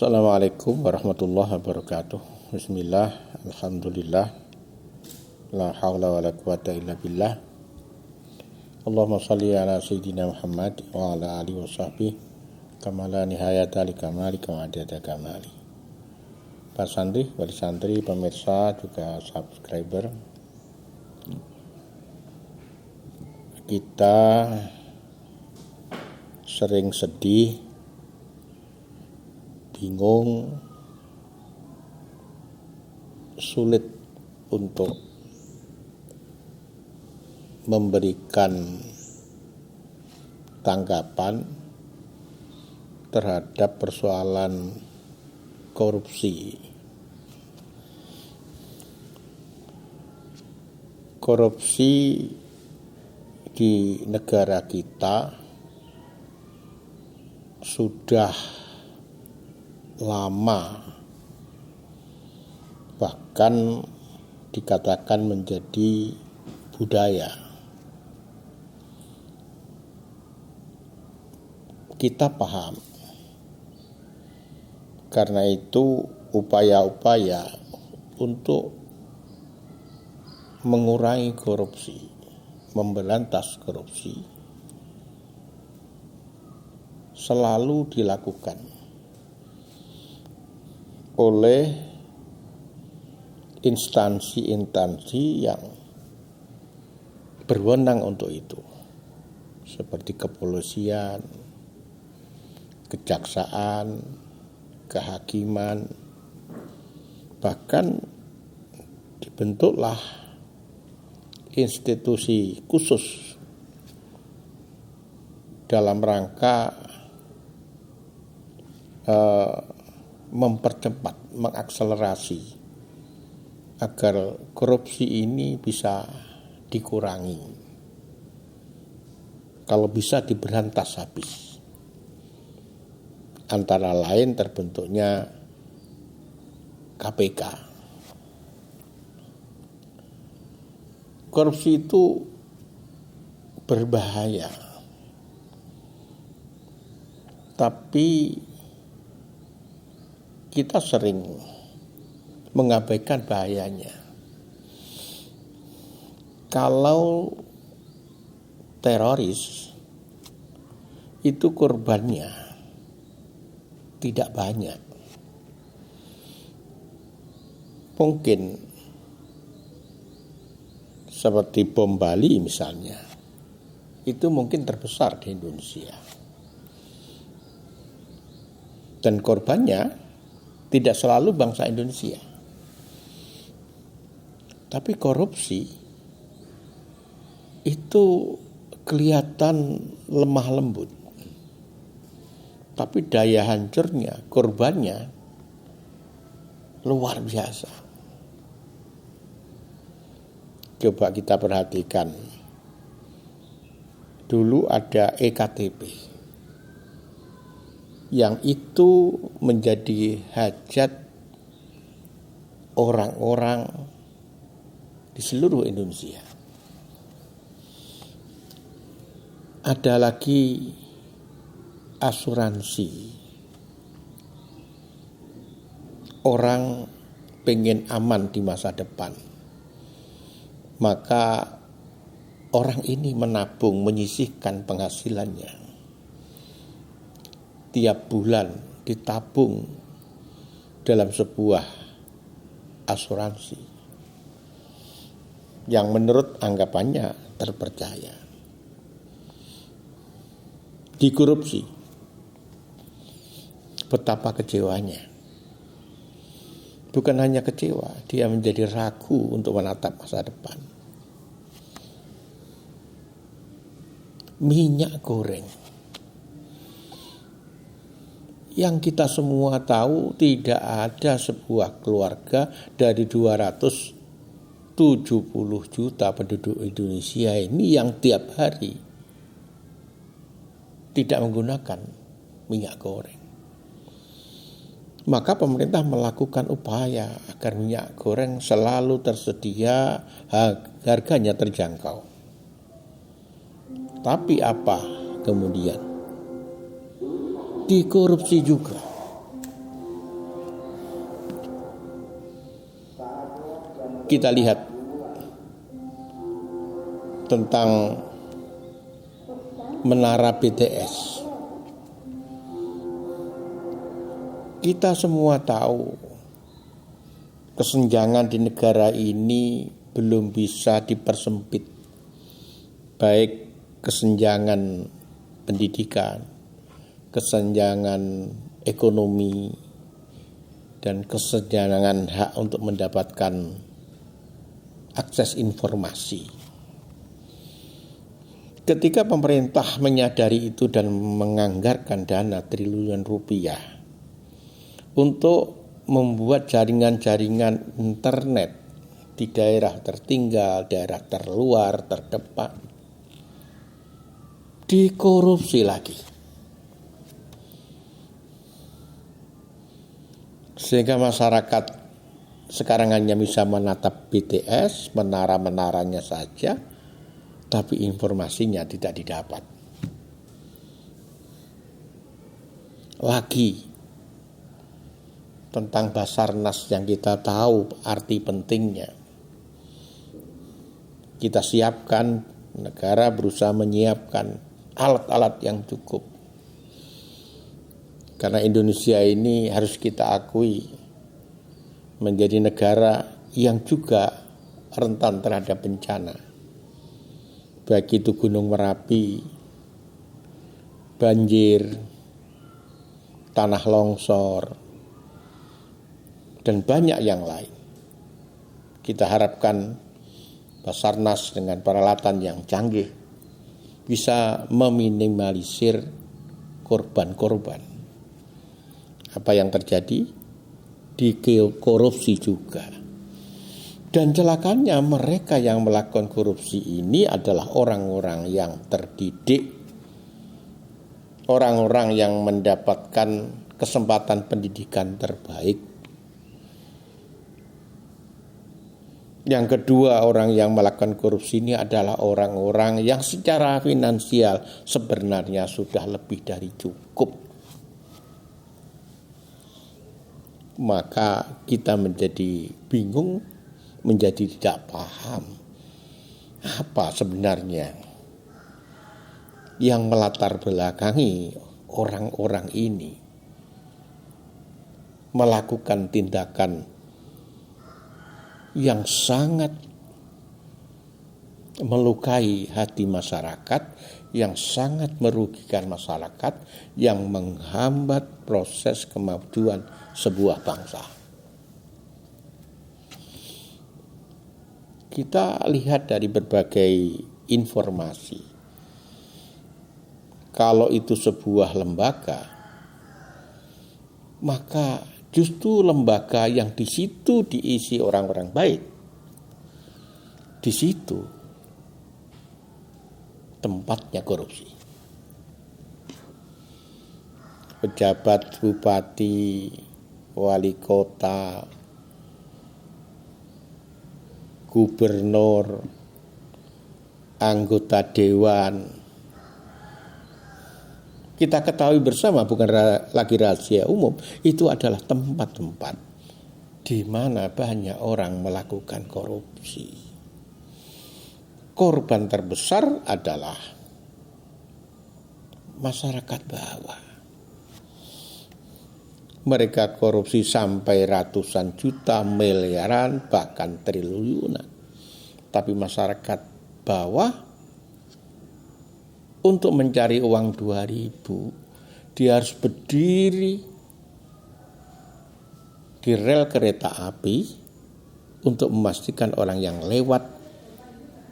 Assalamualaikum warahmatullahi wabarakatuh. Bismillah, alhamdulillah, la haula wa la quwata illa billah. Allahumma salli ala sayyidina Muhammad wa ala alihi wa sahbihi kama la nihayata li kamali kama adada kamali. Pak santri, wali santri, pemirsa, juga subscriber, kita sering sedih, bingung, sulit untuk memberikan tanggapan terhadap persoalan korupsi. Korupsi di negara kita sudah lama, bahkan dikatakan menjadi budaya. Kita paham, karena itu upaya-upaya untuk mengurangi korupsi, memberantas korupsi selalu dilakukan oleh instansi-instansi yang berwenang untuk itu, seperti kepolisian, kejaksaan, kehakiman, bahkan dibentuklah institusi khusus dalam rangka mempercepat, mengakselerasi agar korupsi ini bisa dikurangi, kalau bisa diberantas habis. Antara lain terbentuknya KPK. Korupsi itu berbahaya, tapi kita sering mengabaikan bahayanya. Kalau teroris itu korbannya tidak banyak, mungkin seperti bom Bali misalnya, itu mungkin terbesar di Indonesia, dan korbannya tidak selalu bangsa Indonesia. Tapi korupsi itu kelihatan lemah lembut, tapi daya hancurnya, korbannya luar biasa. Coba kita perhatikan, dulu ada EKTP yang itu menjadi hajat orang-orang di seluruh Indonesia. Ada lagi asuransi. Orang pengen aman di masa depan, maka orang ini menabung, menyisihkan penghasilannya. Tiap bulan ditabung dalam sebuah asuransi yang menurut anggapannya terpercaya. Dikorupsi, betapa kecewanya. Bukan hanya kecewa, dia menjadi ragu untuk menatap masa depan. Minyak goreng, yang kita semua tahu tidak ada sebuah keluarga dari 270 juta penduduk Indonesia ini yang tiap hari tidak menggunakan minyak goreng. Maka pemerintah melakukan upaya agar minyak goreng selalu tersedia, harganya terjangkau. Tapi apa kemudian? Dikorupsi juga. kita lihat tentang menara BTS. Kita semua tahu kesenjangan di negara ini belum bisa dipersempit, baik kesenjangan pendidikan, kesenjangan ekonomi, dan kesenjangan hak untuk mendapatkan akses informasi. Ketika pemerintah menyadari itu dan menganggarkan dana triliunan rupiah untuk membuat jaringan-jaringan internet di daerah tertinggal, daerah terluar, terdepan, dikorupsi lagi. Sehingga masyarakat sekarang hanya bisa menatap BTS, menara-menaranya saja, tapi informasinya tidak didapat. Lagi tentang Basarnas yang kita tahu arti pentingnya. Kita siapkan, negara berusaha menyiapkan alat-alat yang cukup. Karena Indonesia ini harus kita akui menjadi negara yang juga rentan terhadap bencana. Baik itu Gunung Merapi, banjir, tanah longsor, dan banyak yang lain. Kita harapkan Basarnas dengan peralatan yang canggih bisa meminimalisir korban-korban. Apa yang terjadi? Dikorupsi juga. Dan celakanya mereka yang melakukan korupsi ini adalah orang-orang yang terdidik, orang-orang yang mendapatkan kesempatan pendidikan terbaik. Yang kedua, orang yang melakukan korupsi ini adalah orang-orang yang secara finansial sebenarnya sudah lebih dari cukup. Maka kita menjadi bingung, menjadi tidak paham apa sebenarnya yang melatar belakangi orang-orang ini melakukan tindakan yang sangat melukai hati masyarakat, yang sangat merugikan masyarakat, yang menghambat proses kemajuan sebuah bangsa. Kita lihat dari berbagai informasi, kalau itu sebuah lembaga, maka justru lembaga yang di situ diisi orang-orang baik, di situ tempatnya korupsi. Pejabat, bupati, wali kota, gubernur, anggota dewan, kita ketahui bersama, bukan lagi rahasia umum, itu adalah tempat-tempat di mana banyak orang melakukan korupsi. Korban terbesar adalah masyarakat bawah. Mereka korupsi sampai ratusan juta, miliaran, bahkan triliunan. Tapi masyarakat bawah untuk mencari uang 2.000, dia harus berdiri di rel kereta api untuk memastikan orang yang lewat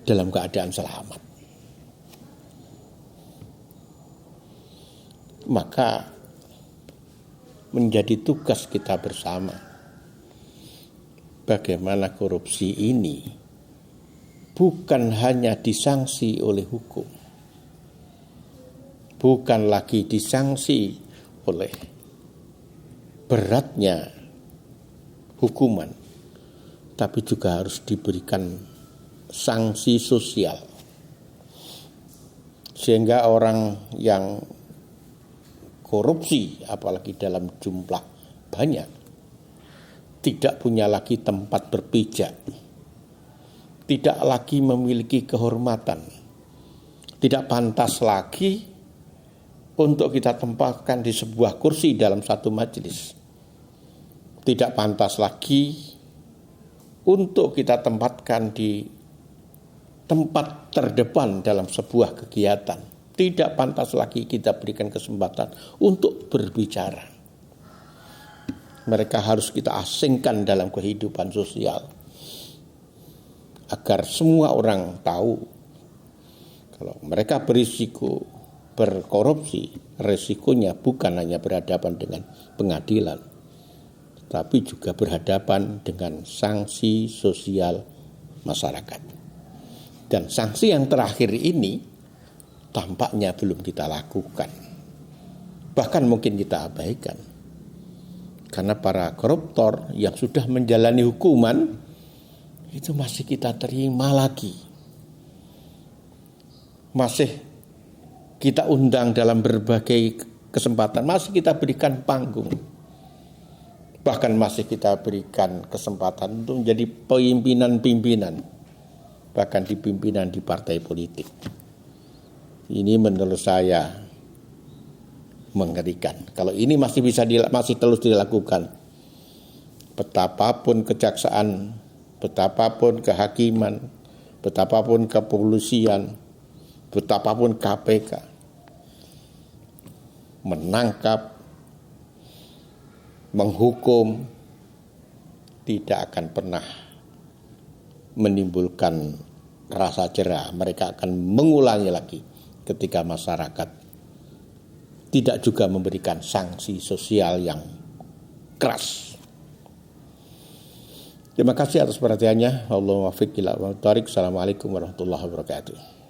dalam keadaan selamat. Maka menjadi tugas kita bersama bagaimana korupsi ini bukan hanya disanksi oleh hukum, bukan lagi disanksi oleh beratnya hukuman, tapi juga harus diberikan sanksi sosial, sehingga orang yang korupsi, apalagi dalam jumlah banyak, tidak punya lagi tempat berpijak, tidak lagi memiliki kehormatan, tidak pantas lagi untuk kita tempatkan di sebuah kursi dalam satu majelis, tidak pantas lagi untuk kita tempatkan di tempat terdepan dalam sebuah kegiatan, tidak pantas lagi kita berikan kesempatan untuk berbicara. Mereka harus kita asingkan dalam kehidupan sosial agar semua orang tahu kalau mereka berisiko berkorupsi, resikonya bukan hanya berhadapan dengan pengadilan, tapi juga berhadapan dengan sanksi sosial masyarakat. Dan sanksi yang terakhir ini tampaknya belum kita lakukan, bahkan mungkin kita abaikan, karena para koruptor yang sudah menjalani hukuman itu masih kita terima lagi, masih kita undang dalam berbagai kesempatan, masih kita berikan panggung, bahkan masih kita berikan kesempatan untuk menjadi pimpinan-pimpinan, bahkan di pimpinan di partai politik. Ini menurut saya mengerikan. Kalau ini masih terus dilakukan, betapapun kejaksaan, betapapun kehakiman, betapapun kepolisian, betapapun KPK menangkap, menghukum, tidak akan pernah menimbulkan rasa jera. Mereka akan mengulangi lagi ketika masyarakat tidak juga memberikan sanksi sosial yang keras. Terima kasih atas perhatiannya. Assalamualaikum warahmatullahi wabarakatuh.